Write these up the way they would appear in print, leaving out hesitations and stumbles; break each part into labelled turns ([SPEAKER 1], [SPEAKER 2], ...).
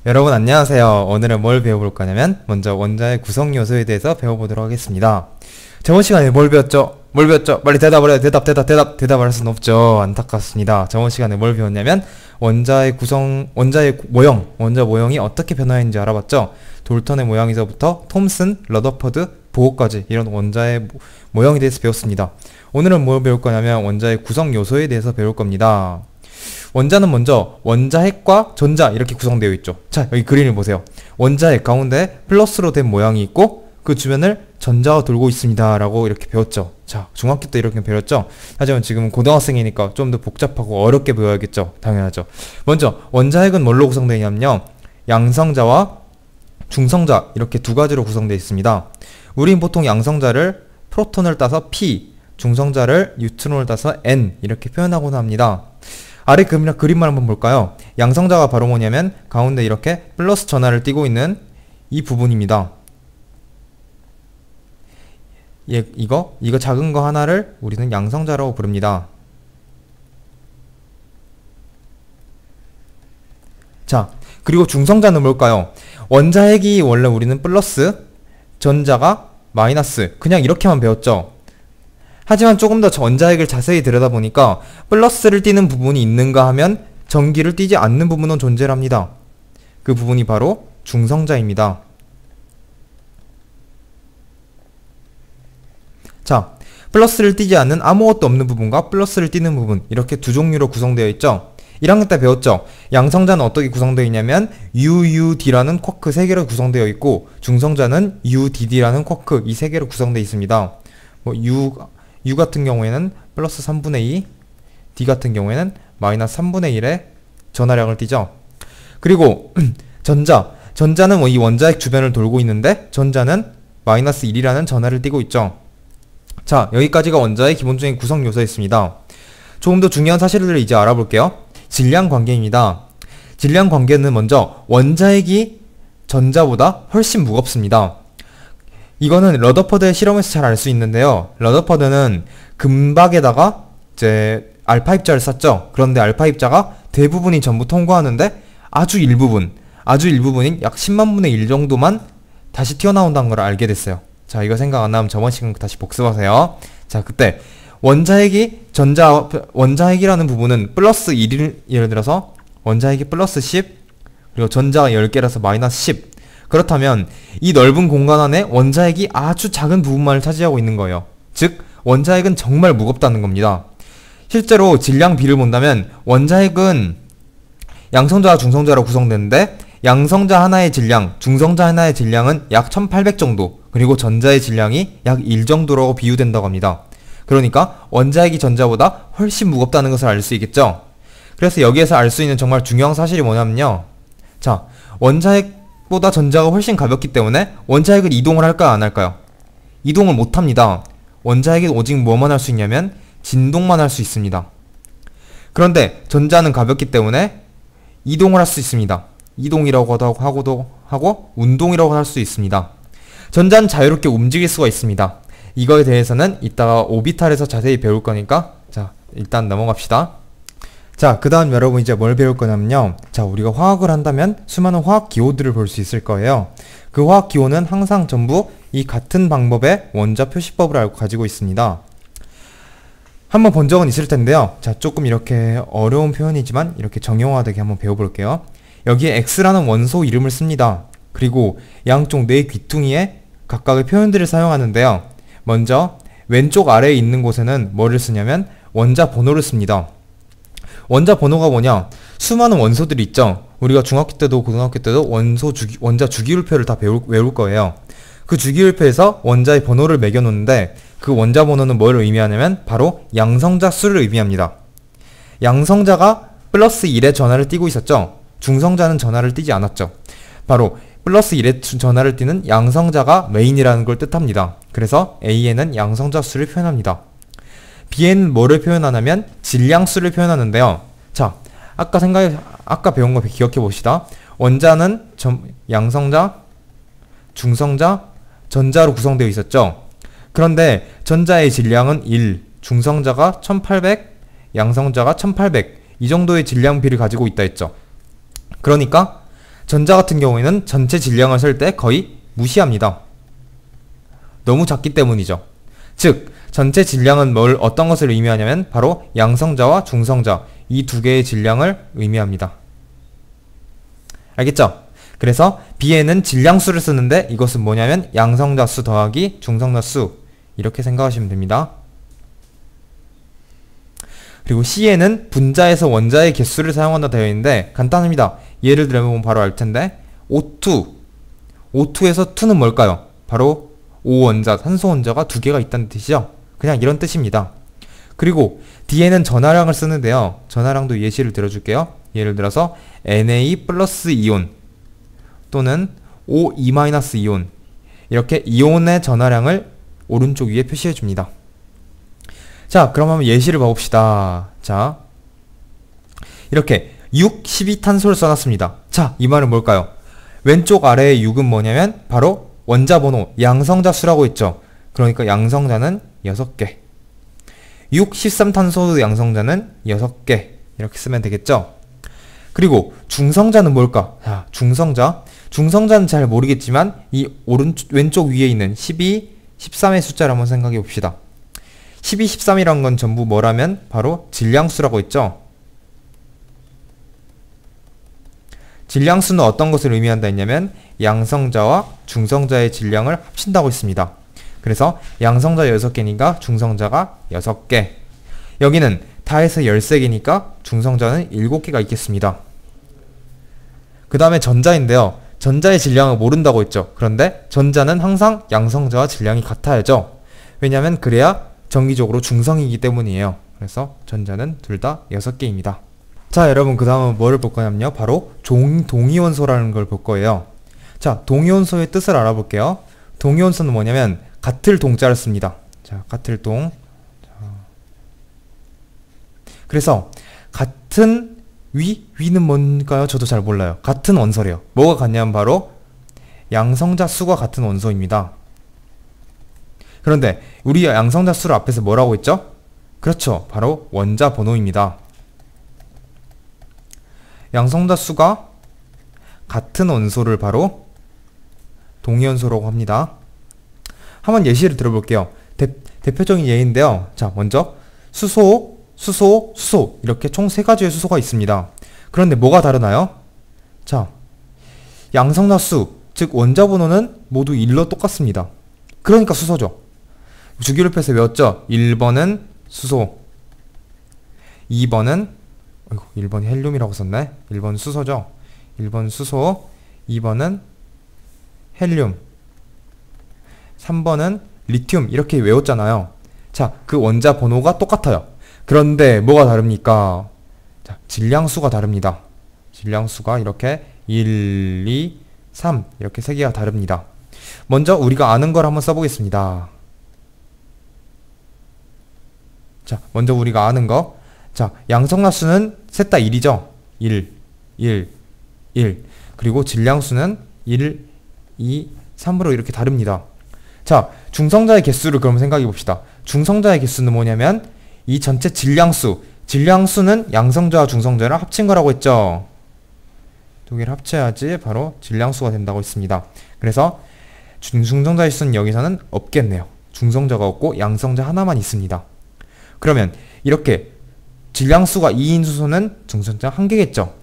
[SPEAKER 1] 여러분 안녕하세요. 오늘은 뭘 배워볼 거냐면 먼저 원자의 구성 요소에 대해서 배워보도록 하겠습니다. 저번 시간에 뭘 배웠죠? 빨리 대답을 해요. 대답을 할 수는 없죠. 안타깝습니다. 저번 시간에 뭘 배웠냐면 원자의 원자 모형이 어떻게 변화했는지 알아봤죠? 돌턴의 모양에서부터 톰슨, 러더퍼드, 보호까지 이런 원자의 모형에 대해서 배웠습니다. 오늘은 뭘 배울 거냐면 원자의 구성 요소에 대해서 배울 겁니다. 원자는 먼저 원자핵과 전자 이렇게 구성되어 있죠. 자, 여기 그림을 보세요. 원자핵 가운데 플러스로 된 모양이 있고 그 주변을 전자가 돌고 있습니다 라고 이렇게 배웠죠. 자, 중학교 때 이렇게 배웠죠. 하지만 지금은 고등학생이니까 좀 더 복잡하고 어렵게 배워야겠죠. 당연하죠. 먼저 원자핵은 뭘로 구성되어 있냐면요, 양성자와 중성자 이렇게 두 가지로 구성되어 있습니다. 우린 보통 양성자를 프로톤을 따서 P, 중성자를 뉴트론을 따서 N 이렇게 표현하곤 합니다. 아래 그림만 한번 볼까요? 양성자가 바로 뭐냐면 가운데 이렇게 플러스 전하를 띠고 있는 이 부분입니다. 이거 작은 거 하나를 우리는 양성자라고 부릅니다. 자, 그리고 중성자는 뭘까요? 원자핵이 원래 우리는 플러스, 전자가 마이너스, 그냥 이렇게만 배웠죠. 하지만 조금 더 원자핵을 자세히 들여다보니까 플러스를 띠는 부분이 있는가 하면 전기를 띠지 않는 부분은 존재합니다. 그 부분이 바로 중성자입니다. 자, 플러스를 띠지 않는 아무것도 없는 부분과 플러스를 띠는 부분 이렇게 두 종류로 구성되어 있죠. 1학년 때 배웠죠. 양성자는 어떻게 구성되어 있냐면 UUD라는 쿼크 3개로 구성되어 있고 중성자는 UDD라는 쿼크 이 3개로 구성되어 있습니다. U 같은 경우에는 플러스 3분의 2, D 같은 경우에는 마이너스 3분의 1의 전하량을 띠죠. 그리고 전자는 이 원자핵 주변을 돌고 있는데 전자는 마이너스 1이라는 전하를 띠고 있죠. 자, 여기까지가 원자의 기본적인 구성 요소였습니다. 조금 더 중요한 사실들을 이제 알아볼게요. 질량 관계입니다. 질량 관계는 먼저 원자핵이 전자보다 훨씬 무겁습니다. 이거는 러더퍼드의 실험에서 잘 알 수 있는데요. 러더퍼드는 금박에다가 이제 알파 입자를 쐈죠. 그런데 알파 입자가 대부분이 전부 통과하는데 아주 일부분인 약 10만 분의 1 정도만 다시 튀어나온다는 걸 알게 됐어요. 자, 이거 생각 안 나면 저번 시간 다시 복습하세요. 자, 그때 원자핵이라는 부분은 플러스 1을 예를 들어서 원자핵이 플러스 10 그리고 전자가 10개라서 마이너스 10. 그렇다면 이 넓은 공간 안에 원자핵이 아주 작은 부분만을 차지하고 있는 거예요. 즉 원자핵은 정말 무겁다는 겁니다. 실제로 질량비를 본다면 원자핵은 양성자와 중성자로 구성되는데 양성자 하나의 질량, 중성자 하나의 질량은 약 1800 정도, 그리고 전자의 질량이 약 1 정도라고 비유된다고 합니다. 그러니까 원자핵이 전자보다 훨씬 무겁다는 것을 알 수 있겠죠. 그래서 여기에서 알 수 있는 정말 중요한 사실이 뭐냐면요, 자, 원자핵보다 전자가 훨씬 가볍기 때문에 원자핵은 이동을 할까요, 안 할까요? 이동을 못합니다. 원자핵이 오직 뭐만 할 수 있냐면 진동만 할 수 있습니다. 그런데 전자는 가볍기 때문에 이동을 할 수 있습니다. 이동이라고 하고 운동이라고 할 수 있습니다. 전자는 자유롭게 움직일 수가 있습니다. 이거에 대해서는 이따가 오비탈에서 자세히 배울 거니까 자, 일단 넘어갑시다. 자, 그 다음 여러분 이제 뭘 배울 거냐면요, 자, 우리가 화학을 한다면 수많은 화학 기호들을 볼 수 있을 거예요. 그 화학 기호는 항상 전부 이 같은 방법의 원자 표시법을 가지고 있습니다. 한번 본 적은 있을 텐데요. 자, 조금 이렇게 어려운 표현이지만 이렇게 정형화되게 한번 배워볼게요. 여기에 X라는 원소 이름을 씁니다. 그리고 양쪽 네 귀퉁이에 각각의 표현들을 사용하는데요. 먼저 왼쪽 아래에 있는 곳에는 뭐를 쓰냐면 원자 번호를 씁니다. 원자 번호가 뭐냐? 수많은 원소들이 있죠. 우리가 중학교 때도 고등학교 때도 원자 주기율표를 다 외울 거예요. 그 주기율표에서 원자의 번호를 매겨놓는데 그 원자 번호는 뭘 의미하냐면 바로 양성자 수를 의미합니다. 양성자가 플러스 1의 전하를 띠고 있었죠. 중성자는 전하를 띠지 않았죠. 바로 플러스 1의 전하를 띠는 양성자가 메인이라는 걸 뜻합니다. 그래서 A에는 양성자 수를 표현합니다. B에는 뭐를 표현하냐면 질량수를 표현하는데요. 자, 아까 배운 거 기억해 봅시다. 원자는 양성자, 중성자, 전자로 구성되어 있었죠. 그런데 전자의 질량은 1, 중성자가 1800, 양성자가 1800 이 정도의 질량비를 가지고 있다 했죠. 그러니까 전자 같은 경우에는 전체 질량을 쓸 때 거의 무시합니다. 너무 작기 때문이죠. 즉 전체 질량은 어떤 것을 의미하냐면 바로 양성자와 중성자 이 두 개의 질량을 의미합니다. 알겠죠? 그래서 B에는 질량수를 쓰는데 이것은 뭐냐면 양성자 수 더하기 중성자 수 이렇게 생각하시면 됩니다. 그리고 C에는 분자에서 원자의 개수를 사용한다 되어 있는데 간단합니다. 예를 들면 바로 알 텐데 O2 O2에서 2는 뭘까요? 바로 O원자, 산소 원자가 두 개가 있다는 뜻이죠. 그냥 이런 뜻입니다. 그리고 D에는 전하량을 쓰는데요. 전하량도 예시를 들어줄게요. 예를 들어서 Na 플러스 이온 또는 O2 마이너스 이온 이렇게 이온의 전하량을 오른쪽 위에 표시해 줍니다. 자, 그럼 한번 예시를 봐봅시다. 자, 이렇게 6, 12탄소를 써놨습니다. 자, 이 말은 뭘까요? 왼쪽 아래의 6은 뭐냐면 바로 원자 번호, 양성자 수라고 했죠. 그러니까 양성자는 6개. 6, 13탄소 양성자는 6개. 이렇게 쓰면 되겠죠. 그리고 중성자는 뭘까? 자, 중성자는 잘 모르겠지만 이 왼쪽 위에 있는 12, 13의 숫자를 한번 생각해 봅시다. 12, 13이란 건 전부 뭐라면 바로 질량수라고 했죠. 질량수는 어떤 것을 의미한다 했냐면 양성자와 중성자의 질량을 합친다고 했습니다. 그래서 양성자 6개니까 중성자가 6개. 여기는 다 해서 13개니까 중성자는 7개가 있겠습니다. 그 다음에 전자인데요. 전자의 질량을 모른다고 했죠. 그런데 전자는 항상 양성자와 질량이 같아야죠. 왜냐하면 그래야 정기적으로 중성이기 때문이에요. 그래서 전자는 둘 다 6개입니다. 자, 여러분 그 다음은 뭐를 볼 거냐면요. 바로 동이원소라는 걸 볼 거예요. 자, 동이원소의 뜻을 알아볼게요. 동이원소는 뭐냐면 같을 동자를 씁니다. 자, 같을 동. 자. 그래서 같은 위는 뭔가요? 저도 잘 몰라요. 같은 원소래요. 뭐가 같냐면 바로 양성자 수가 같은 원소입니다. 그런데 우리 양성자 수를 앞에서 뭐라고 했죠? 그렇죠. 바로 원자 번호입니다. 양성자 수가 같은 원소를 바로 동위원소라고 합니다. 한번 예시를 들어볼게요. 대표적인 예인데요. 자, 먼저 수소, 이렇게 총 3가지의 수소가 있습니다. 그런데 뭐가 다르나요? 자, 양성자 수, 즉 원자 번호는 모두 1로 똑같습니다. 그러니까 수소죠. 주기율표에서 외웠죠? 1번은 수소, 2번은 1번이 헬륨이라고 썼네. 1번 수소죠. 1번 수소, 2번은 헬륨, 3번은 리튬 이렇게 외웠잖아요. 자, 그 원자 번호가 똑같아요. 그런데 뭐가 다릅니까? 자, 질량수가 다릅니다. 질량수가 이렇게 1, 2, 3 이렇게 3개가 다릅니다. 먼저 우리가 아는 걸 한번 써보겠습니다. 자, 먼저 우리가 아는 거. 자, 양성자수는 셋 다 1이죠. 1, 1, 1. 그리고 질량수는 1, 2, 3으로 이렇게 다릅니다. 자, 중성자의 개수를 그럼 생각해 봅시다. 중성자의 개수는 뭐냐면 이 전체 질량수는 양성자와 중성자를 합친 거라고 했죠. 두 개를 합쳐야지 바로 질량수가 된다고 했습니다. 그래서 중성자의 수는 여기서는 없겠네요. 중성자가 없고 양성자 하나만 있습니다. 그러면 이렇게 질량수가 2인 수소는 중성자 1개겠죠.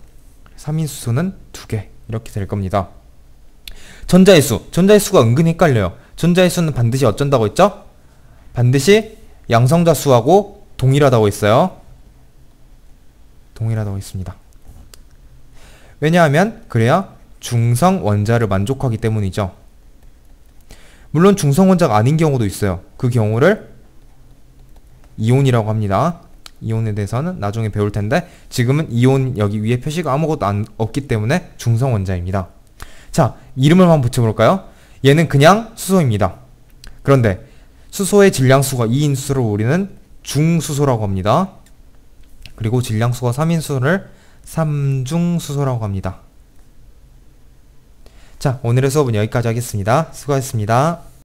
[SPEAKER 1] 3인 수소는 2개 이렇게 될 겁니다. 전자의 수가 은근히 헷갈려요. 전자의 수는 반드시 어쩐다고 했죠? 반드시 양성자 수하고 동일하다고 했어요. 동일하다고 했습니다. 왜냐하면 그래야 중성 원자를 만족하기 때문이죠. 물론 중성 원자가 아닌 경우도 있어요. 그 경우를 이온이라고 합니다. 이온에 대해서는 나중에 배울 텐데 지금은 이온 여기 위에 표시가 아무것도 없기 때문에 중성 원자입니다. 자, 이름을 한번 붙여볼까요? 얘는 그냥 수소입니다. 그런데 수소의 질량수가 2인 수소를 우리는 중수소라고 합니다. 그리고 질량수가 3인 수소를 삼중수소라고 합니다. 자, 오늘의 수업은 여기까지 하겠습니다. 수고하셨습니다.